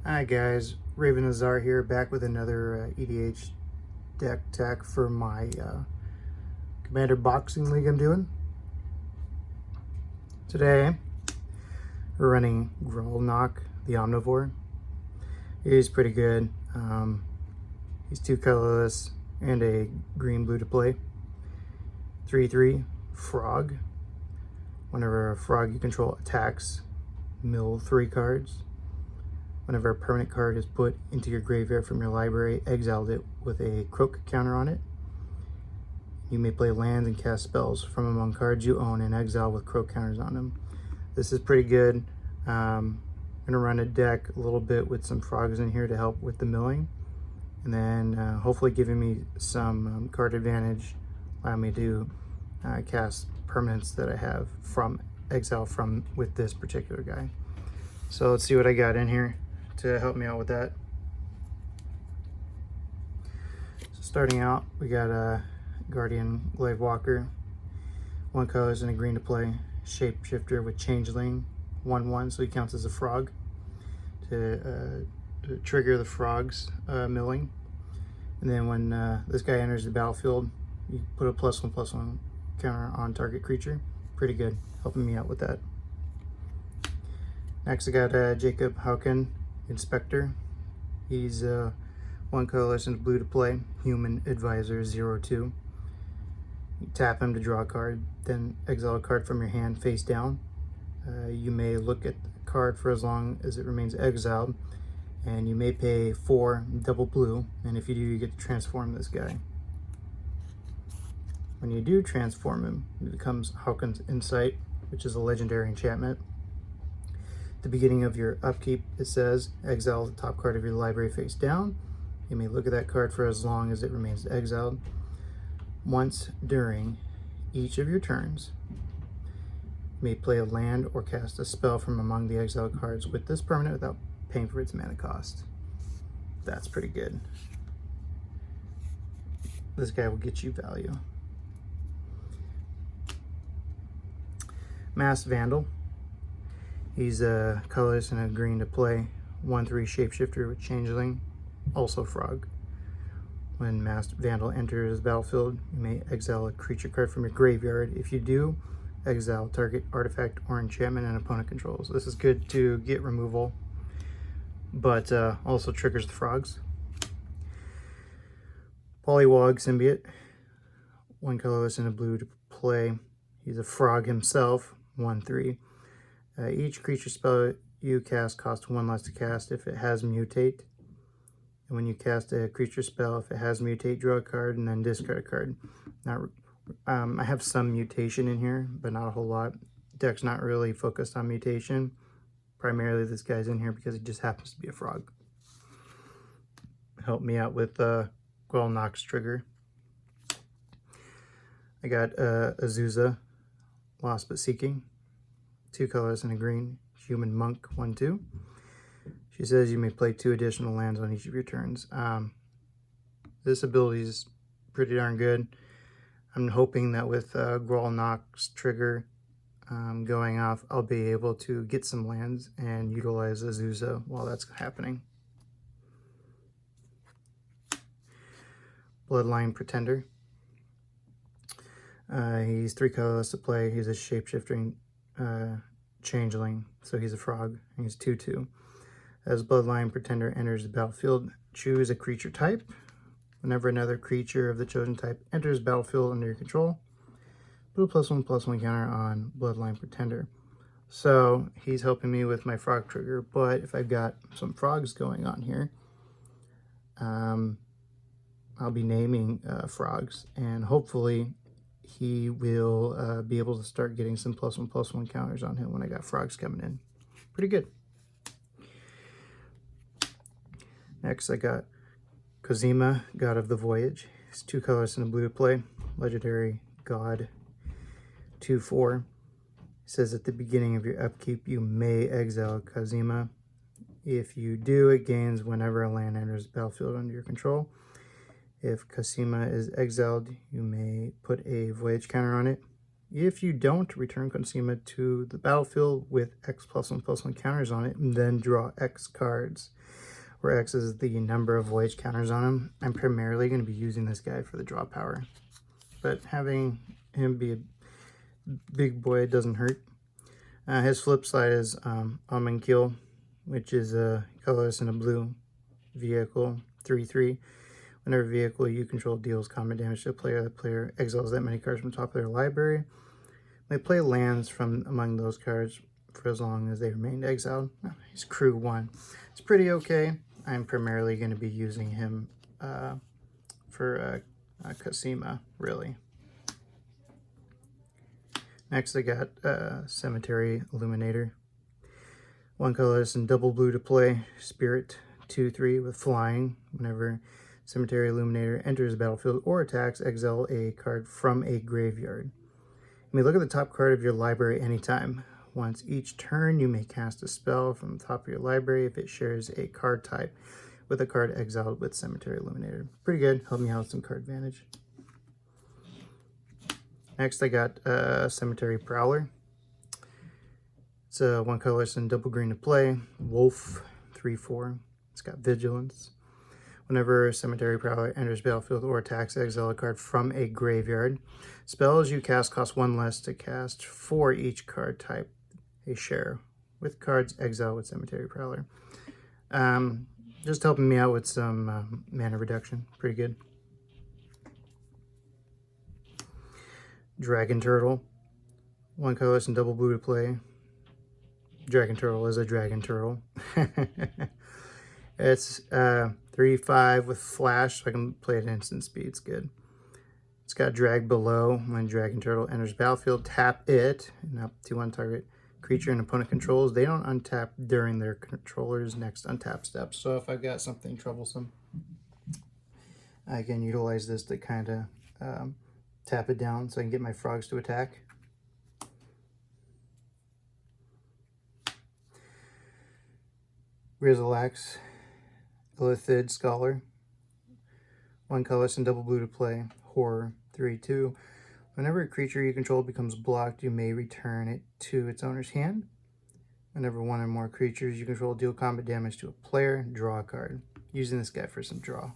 Hi guys, Raven Azar here, back with another EDH deck tech for my Commander Boxing League I'm doing. Today, we're running Grolnok, the Omnivore. He's pretty good. He's 2 colorless and a green-blue to play. 3/3 Frog. Whenever a frog you control attacks, mill 3 cards. Whenever a permanent card is put into your graveyard from your library, exile it with a croak counter on it. You may play lands and cast spells from among cards you own and exile with croak counters on them. This is pretty good. I'm going to run a deck a little bit with some frogs in here to help with the milling. And then hopefully giving me some card advantage, allow me to cast permanents that I have from exile from with this particular guy. So let's see what I got in here to help me out with that. So starting out, we got a Guardian Gladwarden, 1 colors and a green to play, shapeshifter with changeling, 1/1, so he counts as a frog to trigger the frogs milling. And then when this guy enters the battlefield, you put a +1/+1 counter on target creature. Pretty good, helping me out with that. Next I got Jacob Hawkin, Inspector. He's 1 colorless and blue to play, Human Advisor 0/2. You tap him to draw a card, then exile a card from your hand face down. You may look at the card for as long as it remains exiled, and you may pay 4 double blue, and if you do, you get to transform this guy. When you do transform him, he becomes Hawkin's Insight, which is a legendary enchantment. At the beginning of your upkeep, it says exile the top card of your library face down. You may look at that card for as long as it remains exiled. Once during each of your turns, you may play a land or cast a spell from among the exiled cards with this permanent without paying for its mana cost. That's pretty good. This guy will get you value. Masked Vandal. He's a colorless and a green to play, 1/3 shapeshifter with changeling, also frog. When Masked Vandal enters the battlefield, you may exile a creature card from your graveyard. If you do, exile target artifact or enchantment an opponent controls. This is good to get removal, but also triggers the frogs. Polywog Symbiote, 1 colorless and a blue to play. He's a frog himself, 1/3. Each creature spell you cast costs 1 less to cast if it has mutate. And when you cast a creature spell, if it has mutate, draw a card and then discard a card. Now, I have some mutation in here, but not a whole lot. Deck's not really focused on mutation. Primarily this guy's in here because he just happens to be a frog. Help me out with Grolnok's trigger. I got Azusa, Lost But Seeking, 2 colors and a green, Human Monk, 1/2. She says you may play 2 additional lands on each of your turns. This ability is pretty darn good. I'm hoping that with Grolnok's trigger going off, I'll be able to get some lands and utilize Azusa while that's happening. Bloodline Pretender. He's 3 colorless to play. He's a shapeshifting changeling, so he's a frog, and he's 2/2. As Bloodline Pretender enters the battlefield, choose a creature type. Whenever another creature of the chosen type enters the battlefield under your control, put a +1/+1 counter on Bloodline Pretender. So he's helping me with my frog trigger, but if I've got some frogs going on here, I'll be naming frogs, and hopefully he will be able to start getting some +1/+1 counters on him when I got frogs coming in. Pretty good. Next I got Cosmo, God of the Voyage. He's 2 colors and a blue to play, legendary god, 2/4. It says at the beginning of your upkeep you may exile Cosmo. If you do, it gains whenever a land enters the battlefield under your control. If Cosmo is exiled, you may put a voyage counter on it. If you don't, return Cosima to the battlefield with X +1/+1 counters on it, and then draw X cards, where X is the number of voyage counters on him. I'm primarily going to be using this guy for the draw power, but having him be a big boy doesn't hurt. His flip side is Kill, which is a colorless and a blue vehicle, 3/3. Whenever vehicle you control deals combat damage to a player, the player exiles that many cards from the top of their library. They play lands from among those cards for as long as they remain exiled. He's crew 1. It's pretty okay. I'm primarily going to be using him for Cosima, really. Next, I got Cemetery Illuminator. 1 colorless and double blue to play. Spirit, 2/3 with flying. Whenever Cemetery Illuminator enters the battlefield or attacks, exile a card from a graveyard. You may look at the top card of your library anytime. Once each turn, you may cast a spell from the top of your library if it shares a card type with a card exiled with Cemetery Illuminator. Pretty good. Help me out with some card advantage. Next, I got Cemetery Prowler. It's 1 colorless and double green to play. Wolf, 3/4. It's got Vigilance. Whenever Cemetery Prowler enters battlefield or attacks, exile a card from a graveyard. Spells you cast cost 1 less to cast for each card type they share with cards exiled with Cemetery Prowler. Just helping me out with some mana reduction. Pretty good. Dragon Turtle. 1 colorless and double blue to play. Dragon Turtle is a Dragon Turtle. It's 3/5 with flash, so I can play it at instant speed. It's good. It's got drag below. When Dragon Turtle enters battlefield, tap it and up to one target creature and opponent controls. They don't untap during their controller's next untap step. So if I've got something troublesome, I can utilize this to kind of tap it down so I can get my frogs to attack. Grizzleaxe, Illithid Scholar. 1 colorless and double blue to play. Horror, 3/2. Whenever a creature you control becomes blocked, you may return it to its owner's hand. Whenever 1 or more creatures you control deal combat damage to a player, draw a card. Using this guy for some draw.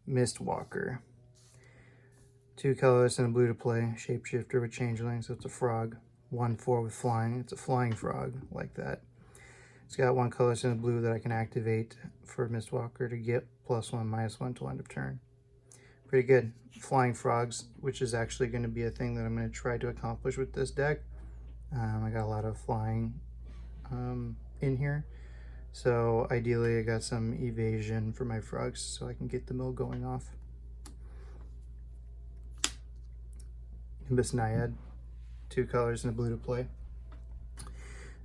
Mistwalker. 2 colorless and a blue to play. Shapeshifter with changeling, so it's a frog. 1/4 with flying. It's a flying frog, like that. It's got 1 colorless and a blue that I can activate for Mistwalker to get +1/-1 till end of turn. Pretty good. Flying frogs, which is actually going to be a thing that I'm going to try to accomplish with this deck. I got a lot of flying in here. So ideally I got some evasion for my frogs so I can get the mill going off. Nimbus Naiad, 2 colors and a blue to play.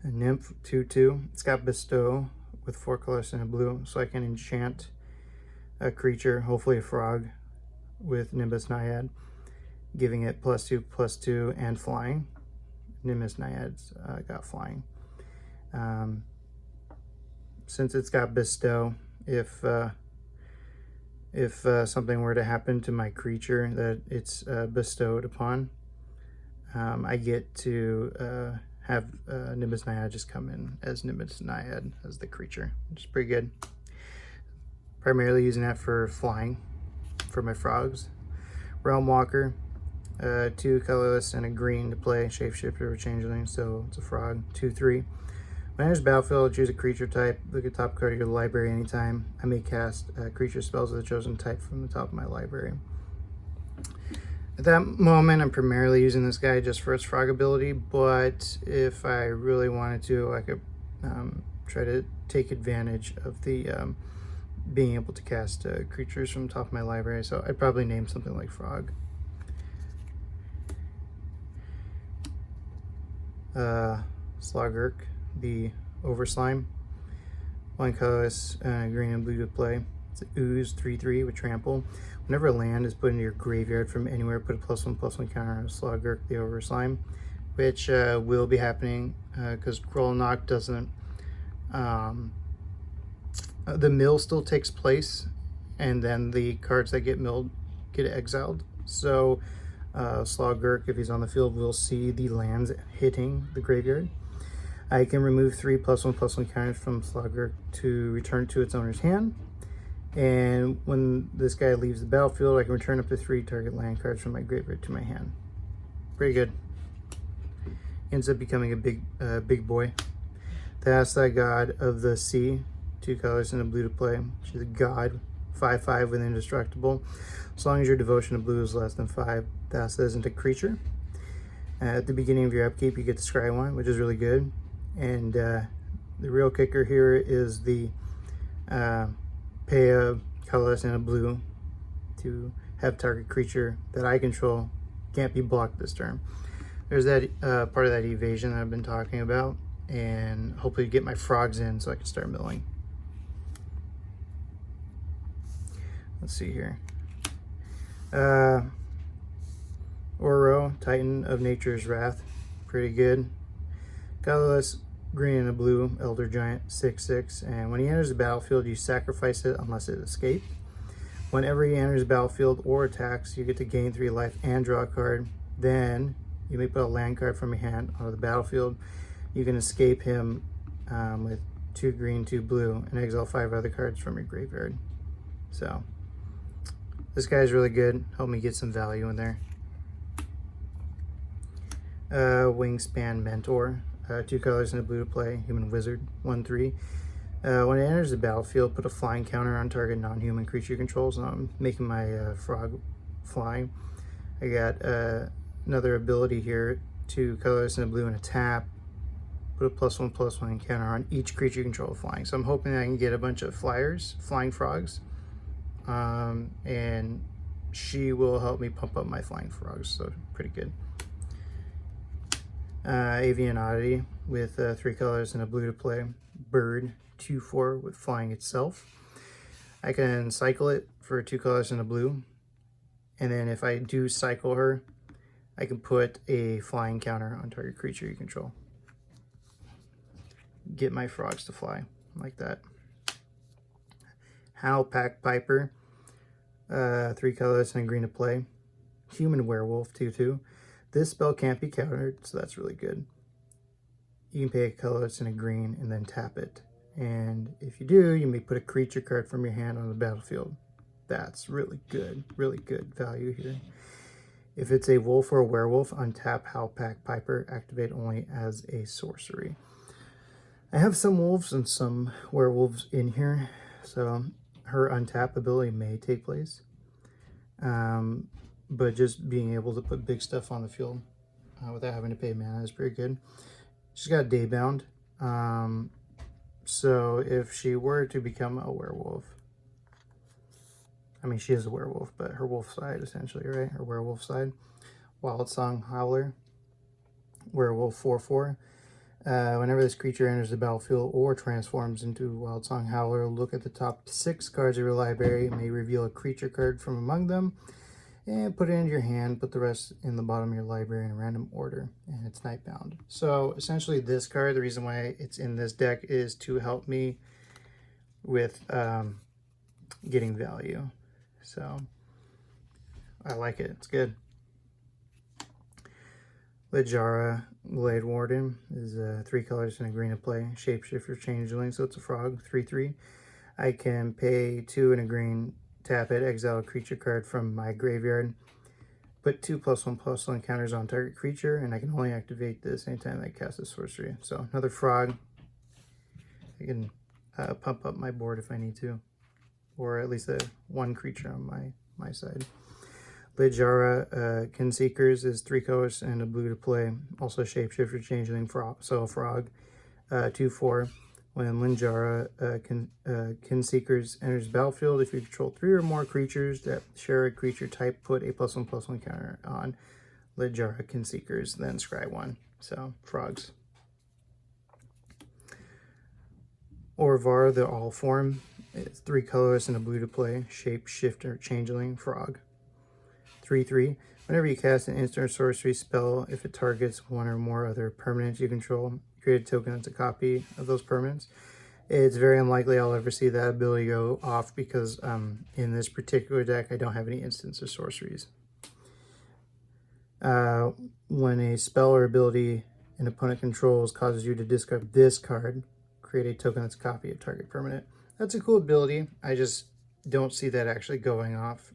A Nymph, 2/2. It's got Bestow with 4 colors and a blue, so I can enchant a creature, hopefully a frog, with Nimbus Naiad, giving it +2/+2 and flying. Nimbus Naiad's got flying. Since it's got Bestow, if something were to happen to my creature that it's bestowed upon, I get to have Nimbus Naiad just come in as Nimbus Naiad as the creature, which is pretty good. Primarily using that for flying for my frogs. Realm Walker, 2 colorless and a green to play. Shapeshifter or changeling, so it's a frog. 2/3. When enters battlefield, choose a creature type. Look at the top card of your library anytime. I may cast creature spells of the chosen type from the top of my library. At that moment, I'm primarily using this guy just for its frog ability, but if I really wanted to, I could try to take advantage of the being able to cast creatures from the top of my library, so I'd probably name something like Frog. Slogurk, the Overslime. 1 colorless, green and blue to play. It's an Ooze, 3/3 with Trample. Whenever a land is put into your graveyard from anywhere, put a +1/+1 counter on Slogurk, the Overslime, which will be happening because Grolnok doesn't. The mill still takes place and then the cards that get milled get exiled. So Slogurk, if he's on the field, will see the lands hitting the graveyard. I can remove 3 +1/+1 counters from Slogurk to return to its owner's hand. And when this guy leaves the battlefield, I can return up to 3 target land cards from my graveyard to my hand. Pretty good. Ends up becoming a big boy. Thassa, God of the Sea, 2 colors and a blue to play. She's a god, 5/5 with indestructible. As long as your devotion to blue is less than 5, Thassa isn't a creature. At the beginning of your upkeep, you get to scry 1, which is really good. And the real kicker here is the pay a colorless and a blue to have target creature that I control can't be blocked this turn. There's that part of that evasion that I've been talking about, and hopefully get my frogs in so I can start milling. Let's see here. Oro, Titan of Nature's Wrath, pretty good. Colorless, green and a blue, Elder Giant, 6/6, and when he enters the battlefield, you sacrifice it unless it escaped. Whenever he enters the battlefield or attacks, you get to gain 3 life and draw a card. Then you may put a land card from your hand onto the battlefield. You can escape him with 2 green, 2 blue, and exile 5 other cards from your graveyard. So this guy's really good. Help me get some value in there. Wingspan Mentor, 2 colors and a blue to play. Human Wizard, 1/3. When it enters the battlefield, put a flying counter on target non-human creature you control. So I'm making my frog flying. I got another ability here, 2 colors and a blue and a tap. Put a +1/+1 counter on each creature you control flying. So I'm hoping I can get a bunch of flying frogs. And she will help me pump up my flying frogs, so pretty good. Avian Oddity with 3 colors and a blue to play. Bird, 2/4 with flying itself. I can cycle it for 2 colors and a blue, and then if I do cycle her, I can put a flying counter on target creature you control. Get my frogs to fly like that. Howpack Piper, 3 colors and a green to play. Human Werewolf, 2/2. This spell can't be countered, so that's really good. You can pay a colorless and a green and then tap it. And if you do, you may put a creature card from your hand on the battlefield. That's really good value here. If it's a wolf or a werewolf, untap Howpack Piper, activate only as a sorcery. I have some wolves and some werewolves in here, so her untap ability may take place. But just being able to put big stuff on the field without having to pay mana is pretty good. She's got Daybound. So if she were to become a werewolf, I mean, she is a werewolf, but her wolf side essentially, right? Her werewolf side. Wildsong Howler, werewolf, 4/4. Whenever this creature enters the battlefield or transforms into Wildsong Howler, look at the top 6 cards of your library. You may reveal a creature card from among them and put it into your hand. Put the rest in the bottom of your library in a random order, and it's nightbound. So essentially this card, the reason why it's in this deck is to help me with getting value. So I like it. It's good. Lejara, Gladwarden is 3 colors and a green to play. Shapeshifter, Changeling, so it's a frog, 3/3. I can pay 2 and a green, tap it, exile a creature card from my graveyard, put 2 +1/+1 counters on target creature, and I can only activate this anytime I cast a sorcery. So another frog. I can pump up my board if I need to, or at least 1 creature on my side. Lejara, Kinseekers is 3 colors and a blue to play. Also Shapeshifter, Changeling, frog, so a frog, 2/4. When Lejara, Kinseekers enters the battlefield, if you control 3 or more creatures that share a creature type, put a +1/+1 counter on Lejara, Kinseekers, then scry 1. So frogs. Orvar, the All Form, it's 3 colors and a blue to play. Shapeshifter, Changeling, frog, 3/3. Whenever you cast an instant or sorcery spell, if it targets 1 or more other permanents you control, create a token that's a copy of those permanents. It's very unlikely I'll ever see that ability go off because in this particular deck I don't have any instants or sorceries. When a spell or ability an opponent controls causes you to discard this card, create a token that's a copy of target permanent. That's a cool ability. I just don't see that actually going off.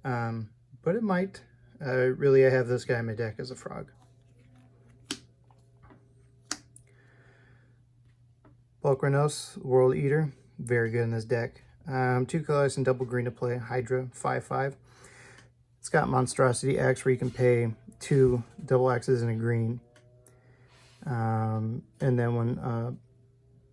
But it might. Really, I have this guy in my deck as a frog. Volcranos, World Eater, very good in this deck. 2 colors and double green to play. Hydra, 5/5. It's got Monstrosity X where you can pay 2 double X's and a green. And then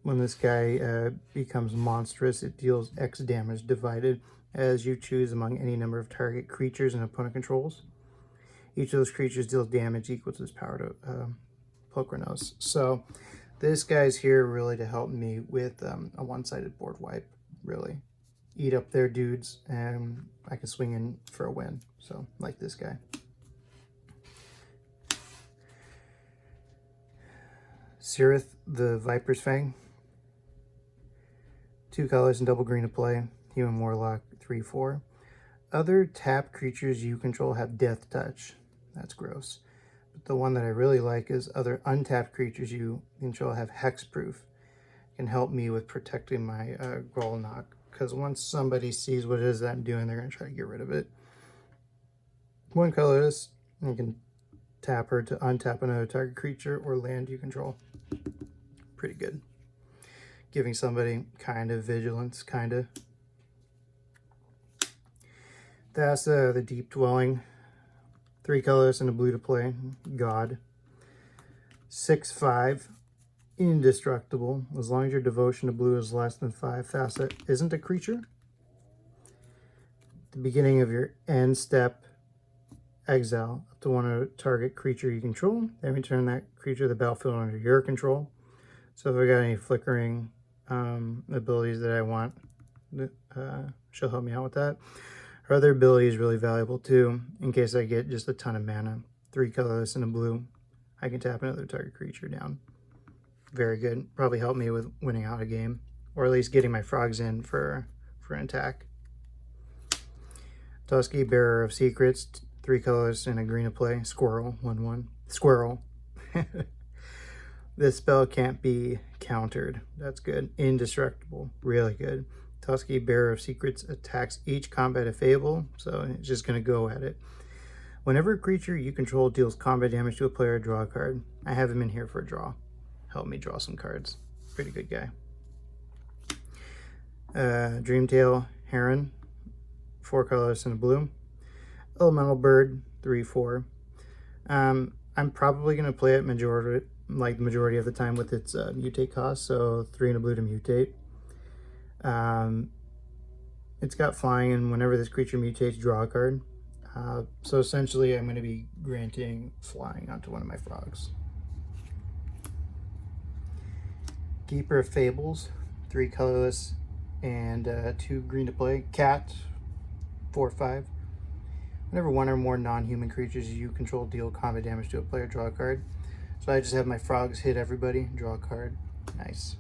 when this guy becomes monstrous, it deals X damage divided as you choose among any number of target creatures and opponent controls. Each of those creatures deals damage equal to its power to Volcranos. So this guy's here really to help me with a one-sided board wipe, really. Eat up their dudes, and I can swing in for a win. So, like this guy. Cirith, the Viper's Fang. 2 colors and double green to play. Human Warlock, 3/4. Other tap creatures you control have Death Touch. That's gross. But the one that I really like is other untapped creatures you control have Hexproof. Can help me with protecting my Grolnok. Because once somebody sees what it is that I'm doing, they're going to try to get rid of it. 1 colorless, and you can tap her to untap another target creature or land you control. Pretty good. Giving somebody kind of vigilance, kind of. That's the Deep Dwelling. 3 colors and a blue to play. God. 6/5. Indestructible. As long as your devotion to blue is less than 5. Thassa isn't a creature. At the beginning of your end step, exile up to 1 target creature you control. Then return that creature to the battlefield under your control. So if I got any flickering abilities that I want, she'll help me out with that. Her other ability is really valuable too, in case I get just a ton of mana. 3 colorless and a blue. I can tap another target creature down. Very good. Probably help me with winning out a game, or at least getting my frogs in for an attack. Tusky, Bearer of Secrets. 3 colors and a green to play. Squirrel, 1/1. Squirrel. This spell can't be countered. That's good. Indestructible. Really good. Tusky, Bearer of Secrets, attacks each combat if able, so it's just going to go at it. Whenever a creature you control deals combat damage to a player, draw a card. I have him in here for a draw. Help me draw some cards. Pretty good guy. Dreamtail Heron, 4 colors and a blue. Elemental Bird, 3/4. I'm probably going to play it the majority of the time with its mutate cost, so 3 and a blue to mutate. It's got flying, and whenever this creature mutates, draw a card. So essentially, I'm going to be granting flying onto one of my frogs. Keeper of Fables, 3 colorless and 2 green to play. Cat, 4/5. Whenever 1 or more non-human creatures you control deal combat damage to a player, draw a card. So I just have my frogs hit everybody, draw a card. Nice.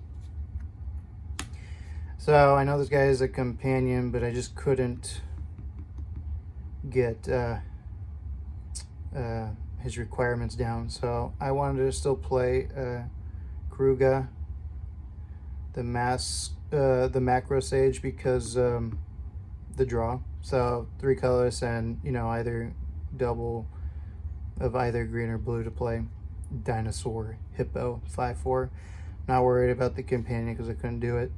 So I know this guy is a companion, but I just couldn't get his requirements down. So I wanted to still play Kruga, the Macro Sage, because the draw. So 3 colors and, you know, either double of either green or blue to play. Dinosaur, Hippo, 5/4. Not worried about the companion because I couldn't do it.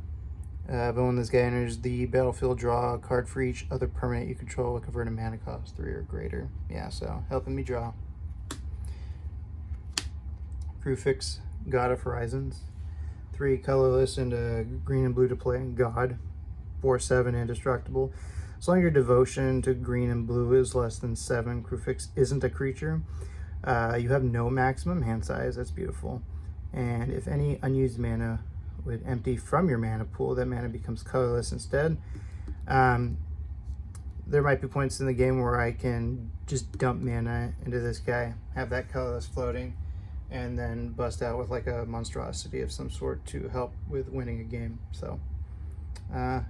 But when this guy enters the battlefield, draw a card for each other permanent you control with converted mana cost 3 or greater. Yeah, so helping me draw. Crufix, God of Horizons. 3 colorless and a green and blue to play. God, 4/7 indestructible. As long as your devotion to green and blue is less than 7, Crufix isn't a creature. You have no maximum hand size. That's beautiful. And if any unused mana would empty from your mana pool, that mana becomes colorless instead. There might be points in the game where I can just dump mana into this guy, have that colorless floating, and then bust out with like a monstrosity of some sort to help with winning a game. So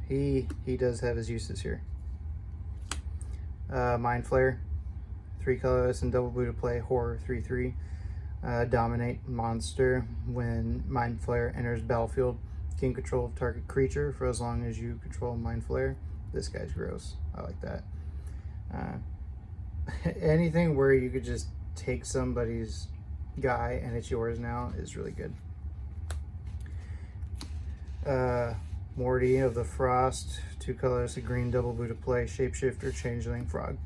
he does have his uses here. Mind Flayer, 3 colorless and double blue to play, horror 3/3. Dominate monster. When Mind Flayer enters battlefield, gain control of target creature for as long as you control Mind Flayer. This guy's gross. I like that. Anything where you could just take somebody's guy and it's yours now is really good. Morty of the Frost, 2 colors, a green, double blue to play, shapeshifter, changeling, frog,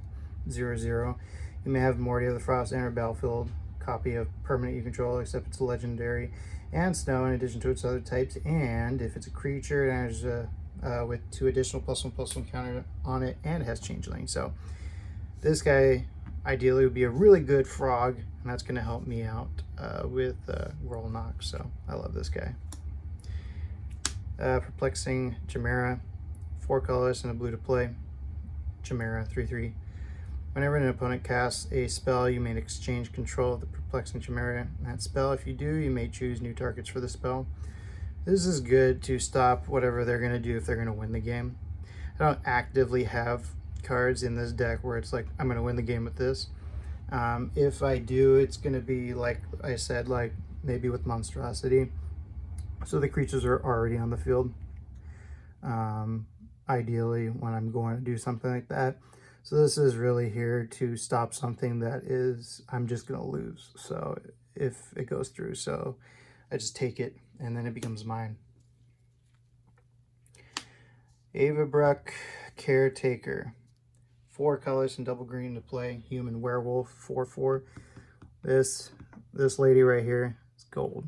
0/0. You may have Morty of the Frost enter battlefield, copy of permanent you control, except it's legendary and snow in addition to its other types, and if it's a creature, it enters with 2 additional +1/+1 counter on it and has changeling. So this guy ideally would be a really good frog, and that's going to help me out with Grolnok. So I love this guy. Perplexing Chimera, 4 colors and a blue to play. Chimera 3/3. Whenever an opponent casts a spell, you may exchange control of the Perplexing Chimera. That spell, if you do, you may choose new targets for the spell. This is good to stop whatever they're going to do if they're going to win the game. I don't actively have cards in this deck where it's like, I'm going to win the game with this. If I do, it's going to be, like I said, like maybe with Monstrosity. So the creatures are already on the field, ideally, when I'm going to do something like that. So this is really here to stop something that is, I'm just going to lose. So if it goes through, so I just take it and then it becomes mine. Avabruck Caretaker, 4 colors and double green to play, human werewolf, 4/4. This lady right here is gold.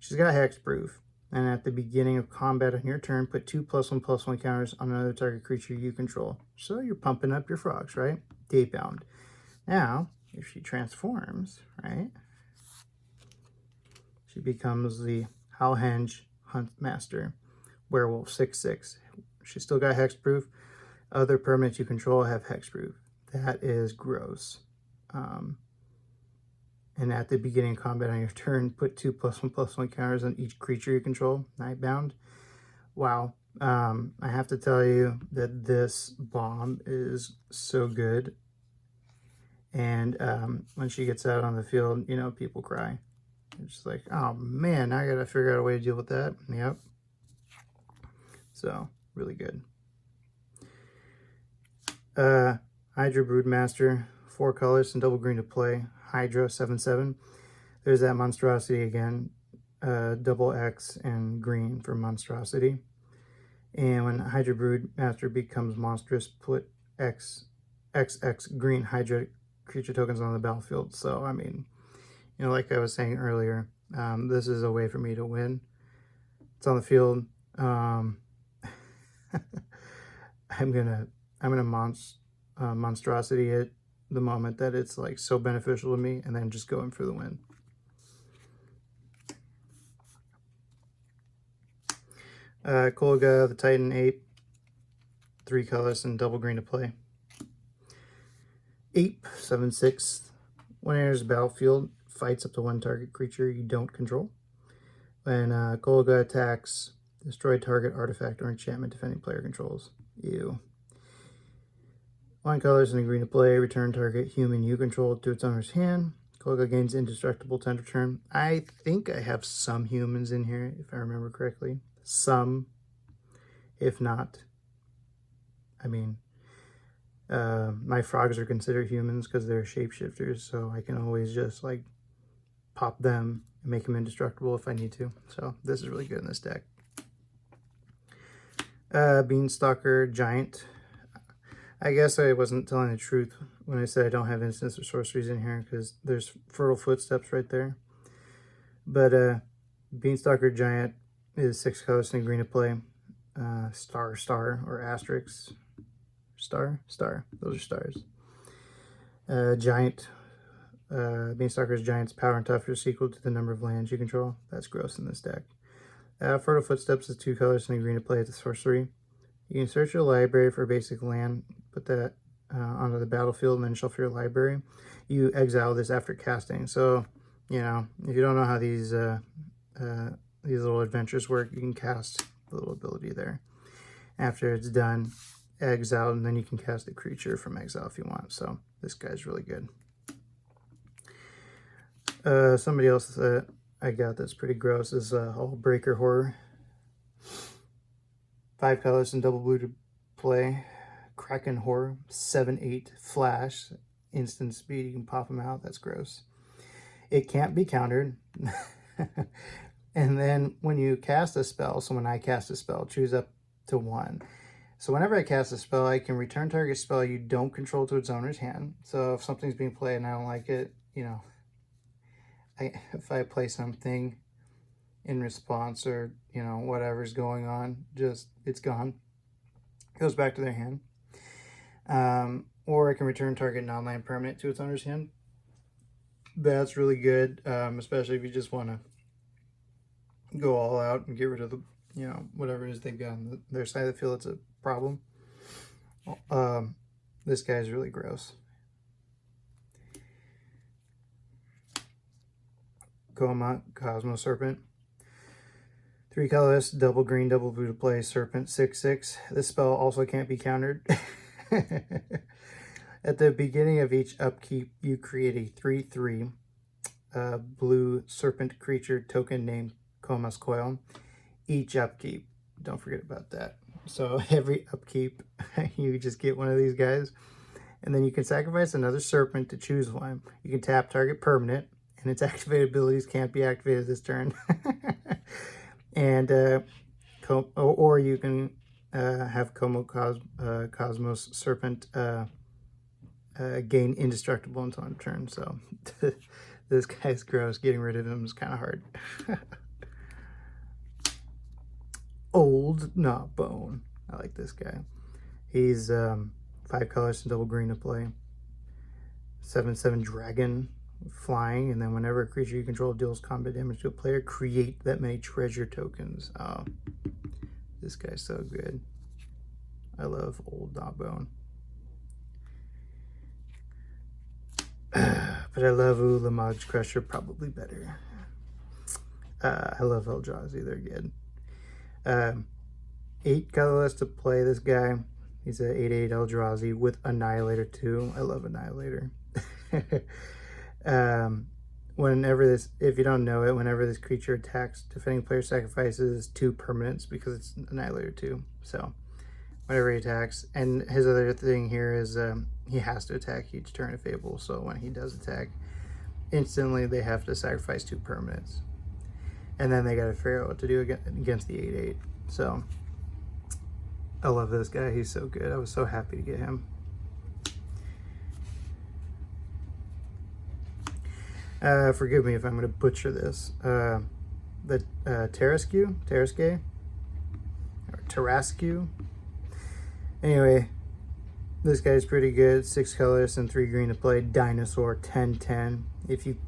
She's got hexproof, and at the beginning of combat on your turn, put 2 +1/+1 counters on another target creature you control. So you're pumping up your frogs, right? Daybound. Now, if she transforms, right, she becomes the Howhenge Huntmaster Werewolf 6/6. She's still got hexproof. Other permanents you control have hexproof. That is gross. And at the beginning of combat on your turn, put 2 +1/+1 counters on each creature you control, Nightbound. Wow. I have to tell you that this bomb is so good. And when she gets out on the field, you know, people cry. It's just like, oh man, now I gotta figure out a way to deal with that. Yep. So, really good. Hydra Broodmaster, 4 colors and double green to play. Hydra 7/7. There's that monstrosity again. Double X and green for monstrosity. And when Hydra Broodmaster becomes monstrous, put XX green Hydra creature tokens on the battlefield. So, I mean, you know, like I was saying earlier, this is a way for me to win. It's on the field. I'm gonna monstrosity it the moment that it's like so beneficial to me, and then just go in for the win. Kolga the Titan Ape, 3 colors and double green to play. Ape 7/6. When it enters the battlefield, fights up to 1 target creature you don't control. When Kolga attacks, destroy target artifact or enchantment defending player controls. Ew. 1 colors and a green to play. Return target human you control to its owner's hand. Kolga gains indestructible to end of turn. I think I have some humans in here, if I remember correctly. Some. If not, I mean, my frogs are considered humans because they're shapeshifters, so I can always just like pop them and make them indestructible if I need to. So this is really good in this deck. Beanstalker Giant. I guess I wasn't telling the truth when I said I don't have instants or sorceries in here, because there's Fertile Footsteps right there. But Beanstalker Giant is 6 colors and green to play. Star, or asterisk. Star. Those are stars. Giant. Beanstalker's Giant's power and toughness is equal to the number of lands you control. That's gross in this deck. Fertile Footsteps is 2 colors and a green to play as a sorcery. You can search your library for a basic land, put that onto the battlefield, and then shuffle your library. You exile this after casting. So you know, if you don't know how these little adventures work, you can cast the little ability there. After it's done, exile, and then you can cast a creature from exile if you want. So this guy's really good. Somebody else that I got that's pretty gross is Hullbreaker Horror. 5 colors and double blue to play. Kraken Horror, 7/8 flash, instant speed. You can pop them out. That's gross. It can't be countered. And then when you cast a spell, so when I cast a spell, choose up to 1. So whenever I cast a spell, I can return target spell you don't control to its owner's hand. So if something's being played and I don't like it, you know, if I play something in response, or, you know, whatever's going on, just, it's gone. It goes back to their hand. Or I can return target non-land permanent to its owner's hand. That's really good, especially if you just want to go all out and get rid of the, you know, whatever it is they've got on their side of the field. It's a problem. This guy's really gross. Cosmo Serpent. 3 colorless, double green, double blue to play, Serpent, 6/6. This spell also can't be countered. At the beginning of each upkeep, you create a 3/3 blue serpent creature token named Comas Coil. Each upkeep. Don't forget about that. So every upkeep, you just get one of these guys. And then you can sacrifice another serpent to choose one. You can tap target permanent, and its activated abilities can't be activated this turn. And or you can have Cosmos Serpent gain indestructible until end of turn. So this guy's gross. Getting rid of him is kind of hard. Old Gnawbone. I like this guy. He's 5 colors and double green to play. 7/7 dragon, flying, and then whenever a creature you control deals combat damage to a player, create that many treasure tokens. Oh, this guy's so good. I love Old Gnawbone. But I love Ulamog's Crusher probably better. I love Eldrazi, they're good. 8 colorless to play this guy. He's a 8/8 Eldrazi with Annihilator too. I love Annihilator. Whenever this, if you don't know it, whenever this creature attacks, defending player sacrifices 2 permanents because it's Annihilator 2. So whenever he attacks, and his other thing here is he has to attack each turn if able. So when he does attack, instantly they have to sacrifice 2 permanents, and then they got to figure out what to do against the 8/8. So I love this guy. He's so good. I was so happy to get him. Forgive me if I'm going to butcher this. The Tarrasque, or Tarrasque. Anyway, this guy's pretty good. 6 colors and 3 green to play. Dinosaur, 10/10. If you,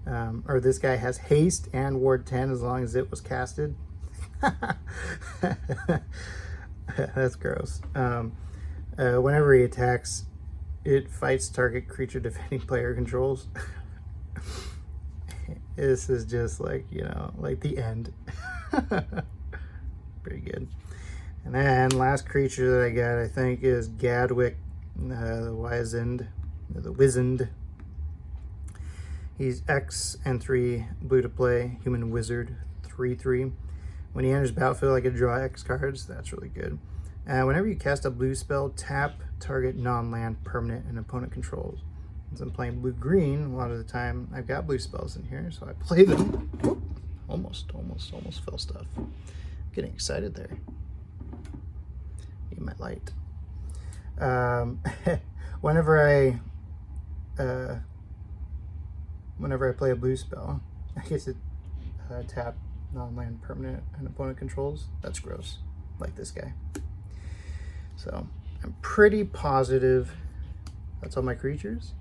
or this guy has haste and ward 10 as long as it was casted. That's gross. Whenever he attacks, it fights target creature defending player controls. This is just like, you know, like the end. Pretty good. And then last creature that I got, I think, is Gadwick, the Wizened. He's X and 3 blue to play, human wizard, 3/3. When he enters battlefield, I can draw X cards. That's really good. Whenever you cast a blue spell, tap target non-land permanent and opponent controls. Since I'm playing blue-green, a lot of the time I've got blue spells in here, so I play them. Whoop. Almost fell stuff. Getting excited there. Need my light. Whenever I play a blue spell, I get to tap non-land permanent and opponent controls. That's gross. Like this guy. So I'm pretty positive that's all my creatures.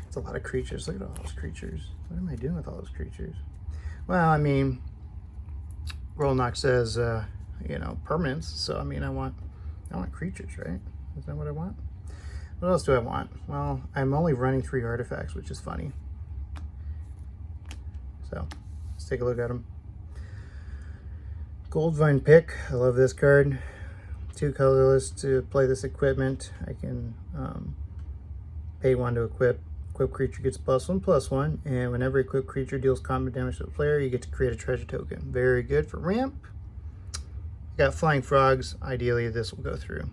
It's a lot of creatures. Look at all those creatures. What am I doing with all those creatures? Well, I mean, Grolnok says, you know, permanents. So I mean, I want creatures, right? Is that what I want? What else do I want? Well, I'm only running 3 artifacts, which is funny. So let's take a look at them. Goldvine Pick, I love this card. 2 colorless to play this equipment. I can pay 1 to equip. Equipped creature gets +1/+1, and whenever equipped creature deals combat damage to the player, you get to create a treasure token. Very good for ramp. Got Flying Frogs. Ideally, this will go through.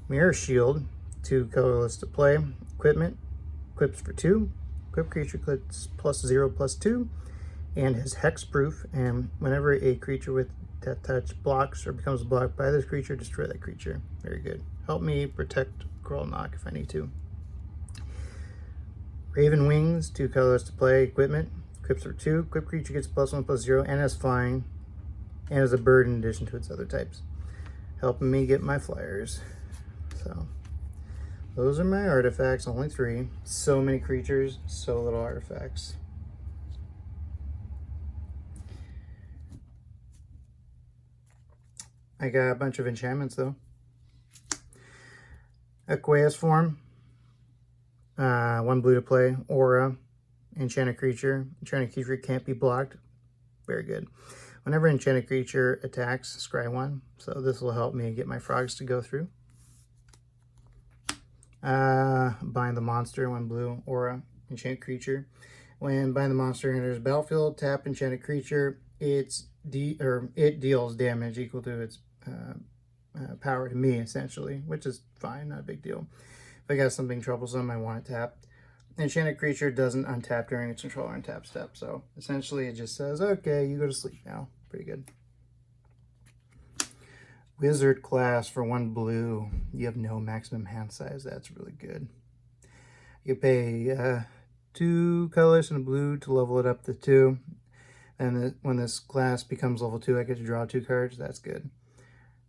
Mirror Shield, 2 colorless to play. Equipment, equips for 2. Equipped creature gets +0/+2, and has hexproof. And whenever a creature with Death Touch blocks or becomes blocked by this creature, destroy that creature. Very good. Help me protect Grolnok if I need to. Raven Wings, 2 colors to play. Equipment, equips for 2. Equipped creature gets +1/+0 and has flying, and is a bird in addition to its other types. Helping me get my flyers. So those are my artifacts, only 3. So many creatures, so little artifacts. I got a bunch of enchantments though. Aqueous Form. 1 blue to play. Aura. Enchanted creature. Enchanted creature can't be blocked. Very good. Whenever enchanted creature attacks, scry 1. So this will help me get my frogs to go through. Bind the Monster. 1 blue. Aura. Enchanted creature. When Bind the Monster enters battlefield, tap enchanted creature. It deals damage equal to its power to me, essentially, which is fine, not a big deal. If I got something troublesome, I want it tapped. Enchanted creature doesn't untap during its control or untap step, so essentially it just says, okay, you go to sleep now. Pretty good. Wizard class for 1 blue. You have no maximum hand size. That's really good. You pay 2 colors and a blue to level it up to 2. And when this class becomes level 2, I get to draw 2 cards. That's good.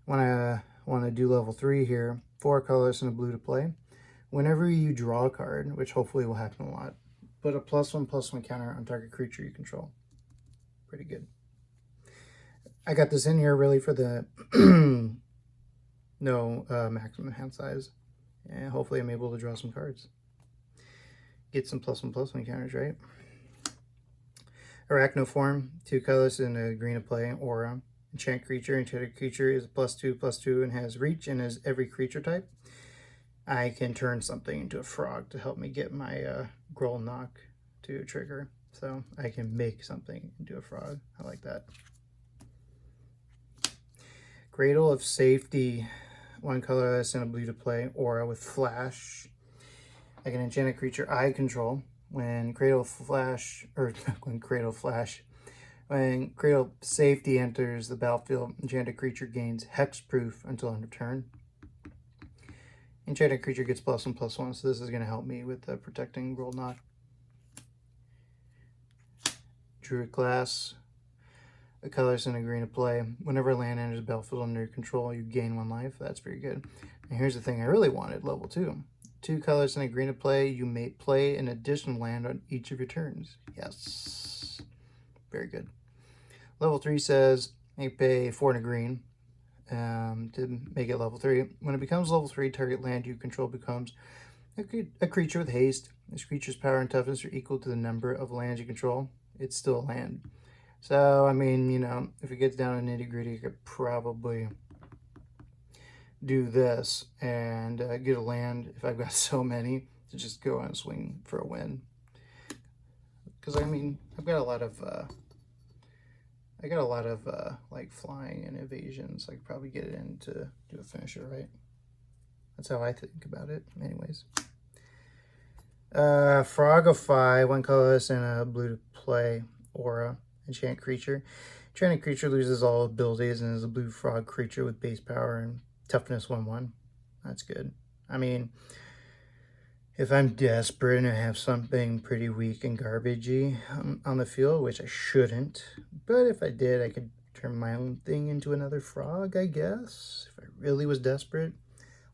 When I want to do level 3 here, 4 colors and a blue to play. Whenever you draw a card, which hopefully will happen a lot, put a +1/+1 counter on target creature you control. Pretty good. I got this in here really for the no maximum hand size. And hopefully I'm able to draw some cards. Get some +1/+1 counters, right? Arachnoform, 2 colors and a green to play. Aura. Enchant creature. Enchanted creature is +2/+2 and has reach and is every creature type. I can turn something into a frog to help me get my Grolnok to trigger. So I can make something into a frog. I like that. Cradle of Safety. 1 colorless and a blue to play. Aura with flash. I can enchant a creature I control. When Cradle Safety enters the battlefield, enchanted creature gains hexproof until end of turn. Enchanted creature gets +1/+1, so this is going to help me with protecting Grolnok. Druid class. A colors and a green to play. Whenever land enters the battlefield under your control, you gain 1 life. That's pretty good. And here's the thing I really wanted, level 2. 2 colors and a green to play. You may play an additional land on each of your turns. Yes. Very good. Level 3 says you pay 4 and a green to make it level 3. When it becomes level 3, target land you control becomes a creature with haste. This creature's power and toughness are equal to the number of lands you control. It's still a land. So, I mean, you know, if it gets down to nitty-gritty, you could probably do this and get a land if I've got so many to just go and swing for a win. Because I mean, I've got a lot of like flying and evasions. I could probably get it in to do a finisher, right? That's how I think about it. Anyways, Frogify, 1 colorless and a blue to play. Aura, enchant creature. Enchanted creature loses all abilities and is a blue frog creature with base power and toughness 1/1. That's good. I mean, if I'm desperate and I have something pretty weak and garbagey on the field, which I shouldn't, but if I did, I could turn my own thing into another frog, I guess, if I really was desperate.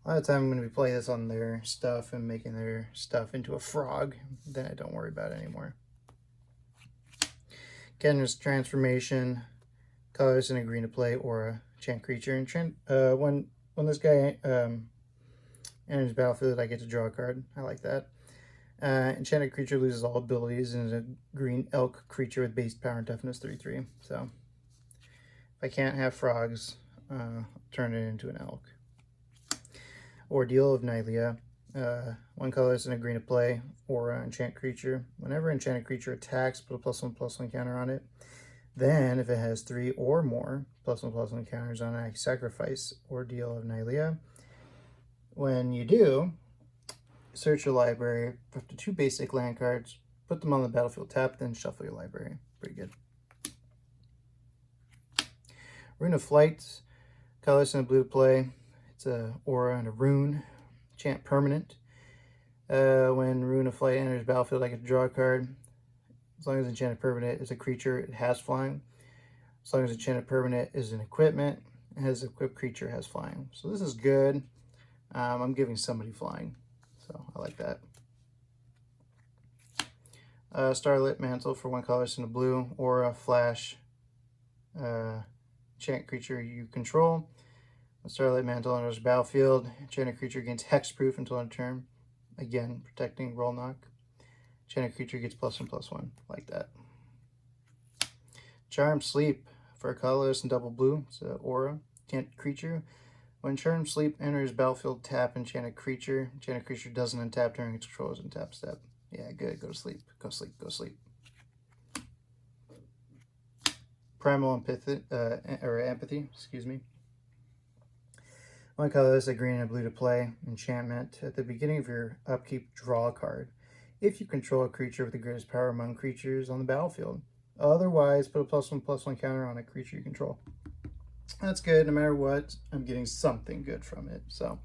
A lot of time I'm going to be playing this on their stuff and making their stuff into a frog. Then I don't worry about it anymore. Kendra's Transformation, colors and a green to play. Aura, enchant creature. When this guy enters battlefield, I get to draw a card. I like that. Enchanted creature loses all abilities and is a green elk creature with base power and toughness 3/3. So if I can't have frogs, turn it into an elk. Ordeal of Nylea. 1 colorless and a green to play, Aura enchant creature. Whenever enchanted creature attacks, put a +1/+1 counter on it. Then, if it has 3 or more +1/+1 counters on it, sacrifice Ordeal of Nylea. When you do, search your library for up to 2 basic land cards, put them on the battlefield tap, then shuffle your library. Pretty good. Rune of Flight. Colorless and a blue to play. It's a aura and a rune. Enchant permanent. When Rune of Flight enters battlefield, I get to draw a card. As long as enchanted permanent is a creature, it has flying. As long as enchanted permanent is an equipment, it has equipped creature, has flying. So this is good. I'm giving somebody flying, so I like that. Starlit Mantle for 1 colorless and a blue, Aura, flash, enchant creature you control. Starlight Mantle enters battlefield. Enchanted creature gains hexproof until end of turn. Again, protecting Grolnok. Enchanted creature gets +1/+1. Like that. Charm Sleep for a colorless and double blue. It's an aura. Enchanted creature. When Charm Sleep enters battlefield, tap enchanted creature. Enchanted creature doesn't untap during its controller's untap step. Yeah, good. Go to sleep. Go sleep. Go sleep. Primal Empathy, Empathy, excuse me. 1 colorless, a green and a blue to play. Enchantment. At the beginning of your upkeep, draw a card. If you control a creature with the greatest power among creatures on the battlefield. Otherwise, put a +1/+1 counter on a creature you control. That's good. No matter what, I'm getting something good from it. So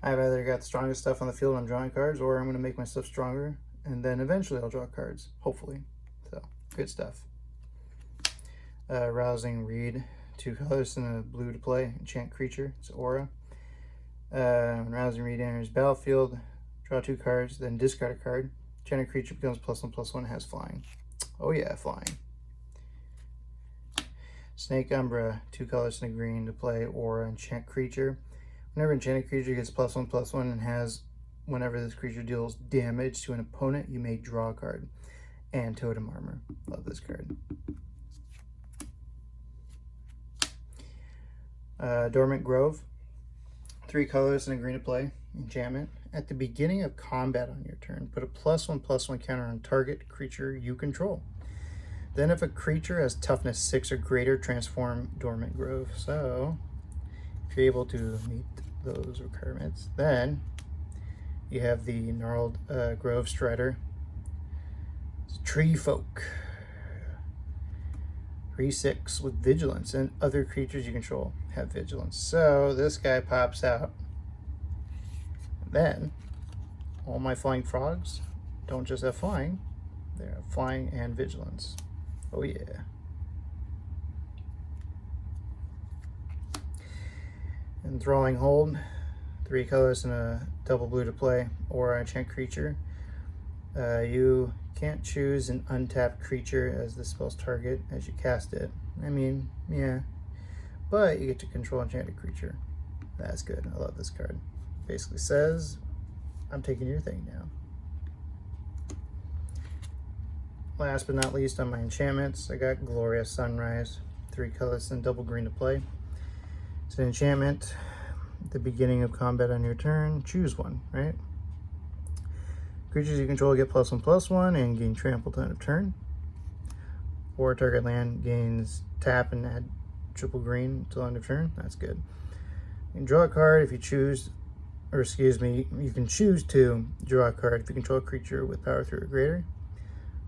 I've either got the strongest stuff on the field, I'm drawing cards, or I'm going to make my stuff stronger, and then eventually I'll draw cards, hopefully. So good stuff. Rousing Reed. 2 colors and a blue to play. Enchant creature. It's aura. When Rousing Reed enters battlefield, draw 2 cards, then discard a card. Enchanted creature becomes +1/+1, has flying. Oh yeah, flying. Snake Umbra. 2 colors and a green to play, aura, enchant creature. Whenever enchanted creature gets +1/+1 and has, whenever this creature deals damage to an opponent, you may draw a card. And Totem Armor. Love this card. Dormant Grove. 3 colors and a green to play. Enchantment. At the beginning of combat on your turn, put a +1/+1 counter on target creature you control. Then if a creature has toughness 6 or greater, transform Dormant Grove. So if you're able to meet those requirements, then you have the Gnarled Grove Strider. It's Tree Folk. 3/6 with vigilance, and other creatures you control have vigilance. So this guy pops out. And then all my flying frogs don't just have flying, they have flying and vigilance. Oh yeah. Enthralling Hold. 3 colors and a double blue to play, or a enchant creature. You can't choose an untapped creature as the spell's target as you cast it. I mean, yeah. But you get to control enchanted creature. That's good. I love this card. Basically says, I'm taking your thing now. Last but not least on my enchantments, I got Glorious Sunrise. 3 colors and double green to play. It's an enchantment. At the beginning of combat on your turn, choose one, right? Creatures you control get +1/+1 and gain trample to end of turn. Or target land gains tap and add triple green until end of turn. That's good. You can draw a card if you choose, or excuse me, you can choose to draw a card if you control a creature with power 3 or greater,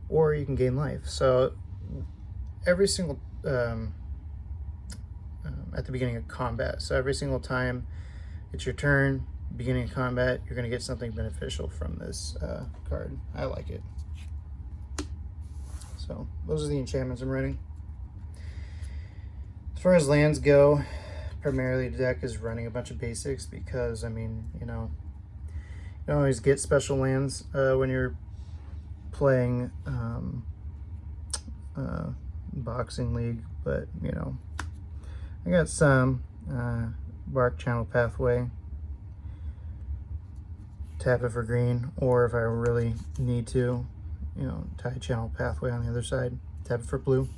or you can gain life. So every single, at the beginning of combat, so every single time it's your turn, beginning of combat, you're going to get something beneficial from this card. I like it. So those are the enchantments I'm running. As far as lands go, primarily the deck is running a bunch of basics because, I mean, you know, you don't always get special lands when you're playing Boxing League, but, you know, I got some Bark Channel Pathway. tap it for green, or if I really need to, you know, tie channel pathway on the other side, tap it for blue.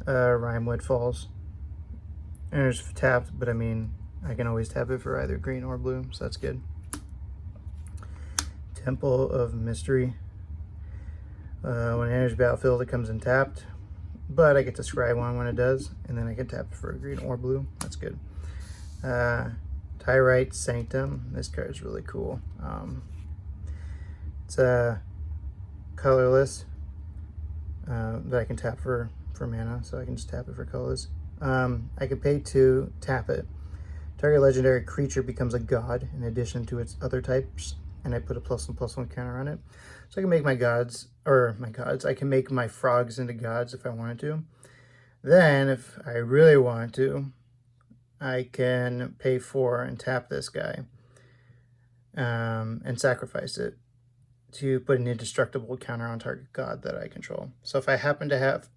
Rimewood Falls. And it's tapped, but I mean, I can always tap it for either green or blue, so that's good. Temple of Mystery. When it enters battlefield, it comes in tapped, but I get to scry one when it does, and then I can tap it for green or blue. That's good. Tyrite Sanctum. This card is really cool. It's colorless that I can tap for mana, so I can just tap it for colors. I can pay to tap it. Target legendary creature becomes a god in addition to its other types, and I put a +1/+1 counter on it. So I can make my gods, I can make my frogs into gods if I wanted to. Then, if I really want to, I can pay 4 and tap this guy and sacrifice it to put an indestructible counter on target god that I control. So if I happen to have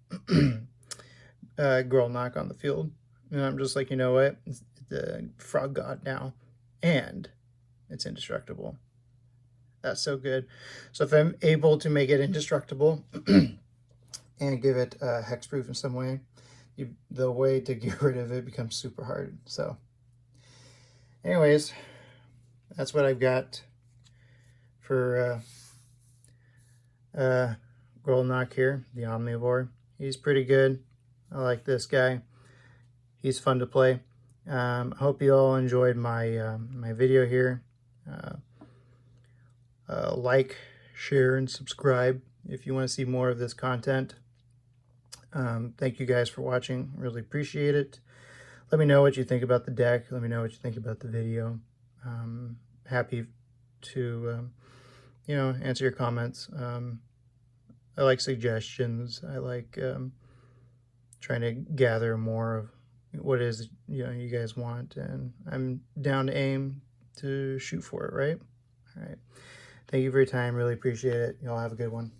Grolnok on the field, and I'm just like, you know what, it's the frog god now, and it's indestructible. That's so good. So if I'm able to make it indestructible and give it hexproof in some way, the way to get rid of it becomes super hard. So anyways, that's what I've got for Grolnok here, the Omnivore. He's pretty good. I like this guy. He's fun to play. Hope you all enjoyed my my video here. Like, share, and subscribe if you want to see more of this content. Thank you guys for watching. Really appreciate it. Let me know what you think about the deck. Let me know what you think about the video. Happy to you know, answer your comments. I like suggestions. I like trying to gather more of what it is, you know, you guys want, and I'm down to aim to shoot for it, right? All right. Thank you for your time. Really appreciate it. Y'all have a good one.